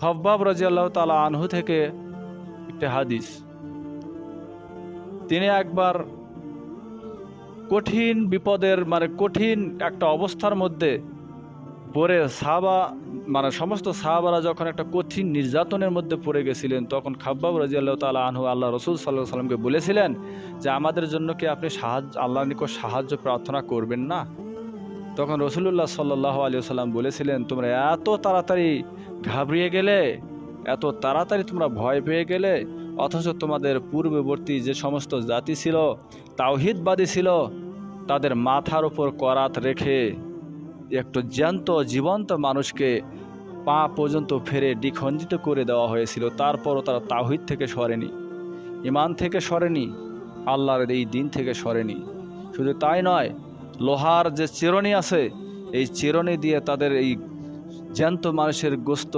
খব্বাব রাদিয়াল্লাহু তাআলা আনহু থেকে একটি হাদিস, তিনি একবার কঠিন বিপদের কঠিন একটা অবস্থার মধ্যে পড়ে সমস্ত সাহাবারা যখন একটা কঠিন নির্যাতনের মধ্যে পড়ে গেছিলেন, তখন খাব্বাব রাদিয়াল্লাহু তাআলা আনহু আল্লাহ রাসূল সাল্লাল্লাহু আলাইহি সাল্লামকে বলেছিলেন যে আমাদের জন্য কি আপনি আল্লাহর নিকট সাহায্য প্রার্থনা করবেন না? তখন রাসূলুল্লাহ সাল্লাল্লাহু আলাইহি সাল্লাম বলেছিলেন, তোমরা এত তাড়াতাড়ি ঘাবড়িয়ে গেলে, এত তাড়াতাড়ি তোমরা ভয় পেয়ে গেলে, অথচ তোমাদের পূর্ববর্তী যে সমস্ত জাতি ছিল, তাওহীদবাদী ছিল, তাদের মাথার উপর করাত রেখে একটু জ্যান্ত জীবন্ত মানুষকে পা পর্যন্ত ফেরে দ্বিখণ্ডিত করে দেওয়া হয়েছিল, তারপরও তারা তাওহীদ থেকে সরেনি, ঈমান থেকে সরেনি, আল্লাহর এই দিন থেকে সরেনি। শুধু তাই নয়, লোহার যে চিরুনি আছে, এই চিরুনি দিয়ে তাদের এই জ্যান্ত মানুষের গোশত